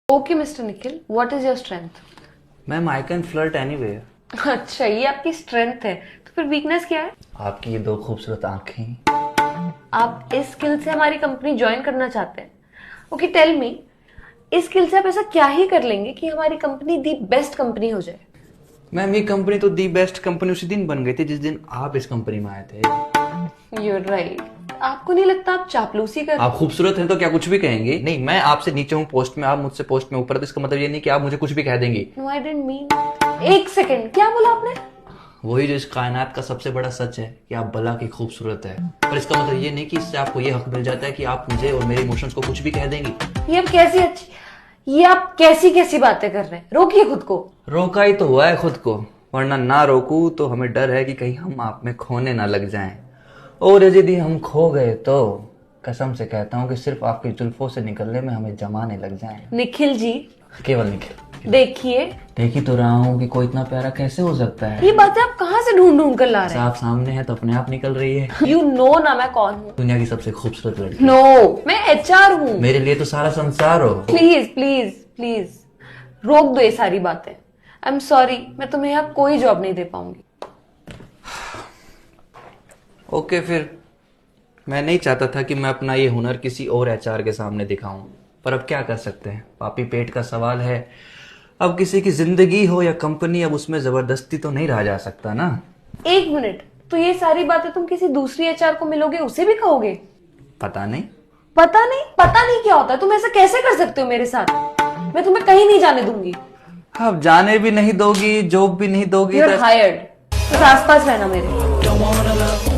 Okay mister Nikhil, what is your strength? Ma'am I can flirt anywhere. अच्छा, ये आपकी strength है, तो फिर वीकनेस क्या है? आपकी ये दो खूबसूरत आंखें। आप इस स्किल से हमारी कंपनी ज्वाइन करना चाहते हैं? ओके टेल मी, इस स्किल से आप ऐसा क्या ही कर लेंगे कि हमारी कंपनी दी बेस्ट कंपनी हो जाए? मैम ये कंपनी तो दी बेस्ट कंपनी उसी दिन बन गई थी जिस दिन आप इस कंपनी में आए थे। You're right. आपको नहीं लगता आप चापलूसी कर? आप खूबसूरत हैं तो क्या कुछ भी कहेंगे? नहीं, मैं आपसे नीचे हूँ पोस्ट में, आप मुझसे पोस्ट में ऊपर, तो इसका मतलब ये नहीं कि आप मुझे कुछ भी कह देंगी। No I didn't mean. एक सेकेंड, क्या बोला आपने? वही जो इस कायनात का सबसे बड़ा सच है कि आप भला की खूबसूरत है, पर इसका मतलब ये नहीं कि इससे आपको ये हक मिल जाता है कि आप मुझे और मेरे इमोशंस को कुछ भी कह देंगी। ये आप कैसी कैसी बातें कर रहे हैं? रोकिए खुद को। रोका ही तो हुआ है खुद को, वरना ना रोकू तो हमें डर है कि कहीं हम आप में खोने ना लग जाएं, और यदि हम खो गए तो कसम से कहता हूँ कि सिर्फ आपकी जुल्फों से निकलने में हमें जमाने लग जाएं। निखिल जी, केवल निखिल। देखिए, देख ही तो रहा हूँ कि कोई इतना प्यारा कैसे हो सकता है। ये बातें आप कहाँ से ढूंढ ढूंढ कर ला रहे हैं? आप सामने है तो अपने आप निकल रही है। यू नो ना मैं कौन हूँ? दुनिया की सबसे खूबसूरत लड़की। नो, मैं HR हूँ। मेरे लिए तो सारा संसार हो। प्लीज प्लीज प्लीज रोक दो ये सारी बातें। आई एम सॉरी, मैं तुम्हें यहाँ कोई जॉब नहीं दे पाऊंगी। ओके फिर, मैं नहीं चाहता था कि मैं अपना ये हुनर किसी और HR के सामने दिखाऊं, पर अब क्या कर सकते हैं, पापी पेट का सवाल है। अब किसी की जिंदगी हो या कंपनी, अब उसमें जबरदस्ती तो नहीं रहा जा सकता ना। एक मिनट, तो ये सारी बातें तुम किसी दूसरी HR को मिलोगे उसे भी कहोगे? पता नहीं। पता नहीं? पता नहीं क्या होता है? तुम ऐसा कैसे कर सकते हो मेरे साथ? मैं तुम्हें कहीं नहीं जाने दूंगी। अब जाने भी नहीं दोगी, जॉब भी नहीं दोगी। You're hired। बस आसपास रहना मेरे।